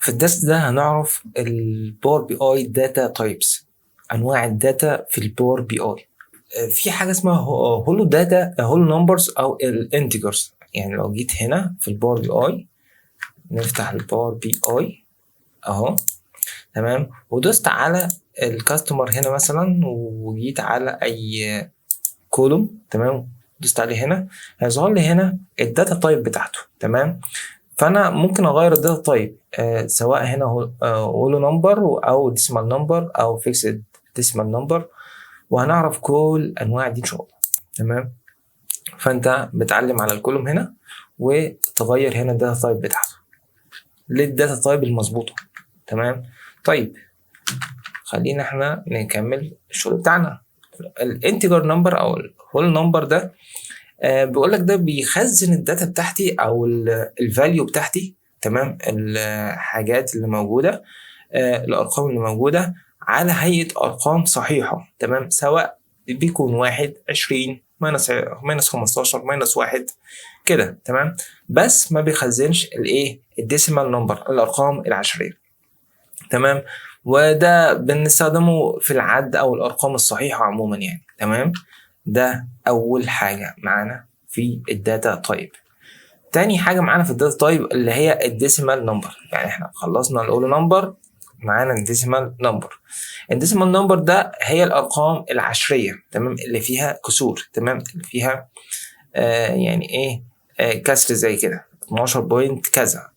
في الدرس ده هنعرف الباور بي اي داتا تايبس، انواع الداتا في الباور بي اي. في حاجه اسمها هولو داتا، هولو نمبرز او الانتجرز. يعني لو جيت هنا في الباور بي اي، نفتح الباور بي اي اهو، تمام، ودوست على الكاستمر هنا مثلا، وجيت على اي كولوم، تمام، دوست عليه هنا، هيظهر لي هنا الداتا تايب بتاعته، تمام. فانا ممكن اغير الداتا تايب، سواء هنا هولو نمبر او ديسيمال نمبر او فيكسد ديسيمال نمبر، وهنعرف كل انواع دي ان شاء الله، تمام. فانت بتعلم على الكولوم هنا وتغير هنا الداتا تايب بتاعته للداتا تايب المظبوطه، تمام. طيب خلينا احنا نكمل الشغل بتاعنا. الانتجر نمبر او الهول نمبر ده بيقول لك ده بيخزن الداتا بتاعتي او الفاليو بتاعتي، تمام، الحاجات اللي موجوده، الارقام اللي موجوده على هيئه ارقام صحيحه، تمام، سواء بيكون 1 20 ماينس 15 ماينس 1 كده، تمام. بس ما بيخزنش الايه الديسيمال نمبر، الارقام العشريه، تمام. وده بنستخدمه في العد او الارقام الصحيحه عموما يعني، تمام. ده اول حاجه معانا في الداتا تايب. تاني حاجه معانا في الداتا تايب اللي هي الديسيمال نمبر. يعني احنا خلصنا الاول نمبر، معانا الديسيمال نمبر. الديسيمال نمبر ده هي الارقام العشريه، تمام، اللي فيها كسور، تمام، اللي فيها يعني ايه كسر زي كده 12 بوينت كذا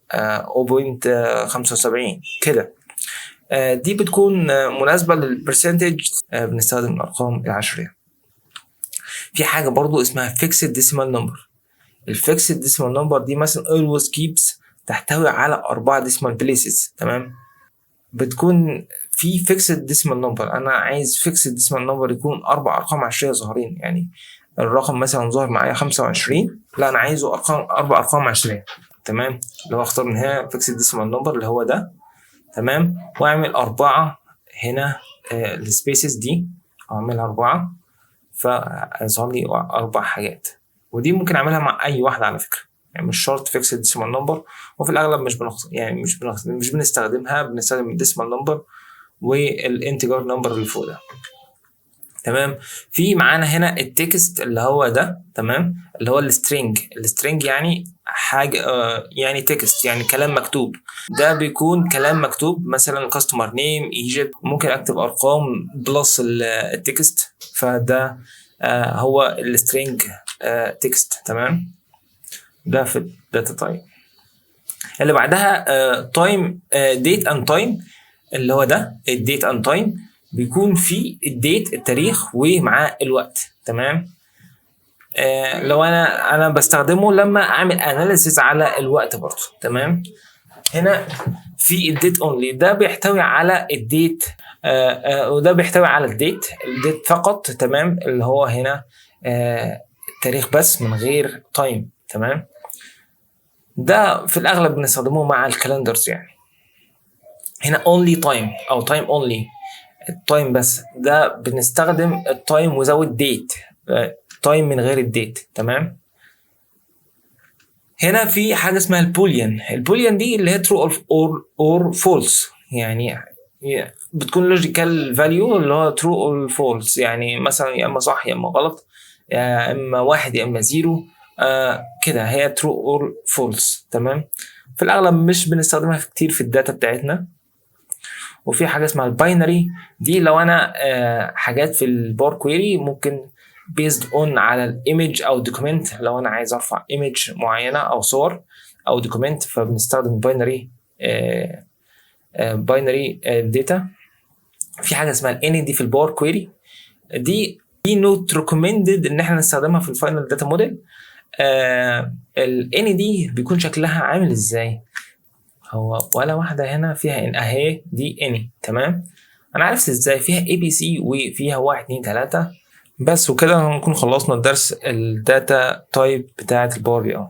0.75 كده. دي بتكون مناسبة للبرسنتج، بنستخدم الأرقام العشرية. في حاجة برضو اسمها fixed decimal number. الفيكسد decimal number دي مثلا always keeps تحتوي على 4 decimal places، تمام. بتكون في fixed decimal number، أنا عايز fixed decimal number يكون 4 أرقام عشرية ظاهرين. يعني الرقم مثلا ظاهر معايا 25، لا أنا عايزه 4 أرقام عشرية، تمام. اللي هو اختار من هنا fixed decimal number اللي هو ده، تمام، واعمل 4 هنا السبيسز دي، اعملها 4 فيظهر لي 4 حاجات. ودي ممكن اعملها مع اي واحده على فكره، يعني مش شرط فيكس ديسيمال نمبر، وفي الاغلب مش بنستخدمها، بنستخدم الديسيمال نمبر والانتجر نمبر اللي فوق ده، تمام. في معانا هنا التكست اللي هو ده، تمام، اللي هو السترينج يعني حاجه يعني تكست، يعني كلام مكتوب. ده بيكون كلام مكتوب، مثلا كاستمر نيم ايجيبت، ممكن اكتب ارقام بلس التكست، فده هو السترينج تكست، تمام. ده في الداتا تايب. اللي بعدها تايم ديت اند تايم، اللي هو ده الديت اند تايم، بيكون في الديت التاريخ ومعاه الوقت، تمام. لو انا بستخدمه لما اعمل اناليسيس على الوقت برضه، تمام. هنا في الديت اونلي، ده بيحتوي على الديت، وده بيحتوي على الديت فقط، تمام، اللي هو هنا التاريخ بس من غير تايم، تمام. ده في الاغلب بنستخدمه مع الكالندرز يعني. هنا only time او time only، التايم بس، ده بنستخدم التايم without date، تايم من غير الديت، تمام. هنا في حاجه اسمها البوليان دي اللي هي true or false، يعني بتكون لوجيكال فاليو اللي هو true or false، يعني مثلا يا اما صح يا اما غلط، يا اما 1 يا اما 0 كده، هي true or false، تمام. في الاغلب مش بنستخدمها كتير في الداتا بتاعتنا. وفي حاجه اسمها الباينري، دي لو انا حاجات في الباور كويري ممكن based on على الايمج او دوكيمنت، لو انا عايز ارفع ايمج معينه او صور او دوكيمنت، فبنستخدم باينري داتا. في حاجه اسمها الاني دي في الباور كويري، دي نوت ريكومندد ان احنا نستخدمها في الفاينل داتا موديل. الاني دي بيكون شكلها عامل ازاي؟ هو ولا واحدة هنا فيها ان اهي دي اني، تمام. انا عرفت ازاي فيها اي بي سي وفيها 1 2 3 بس، وكده هنكون خلصنا الدرس الداتا تايب بتاعة الباور بي اي.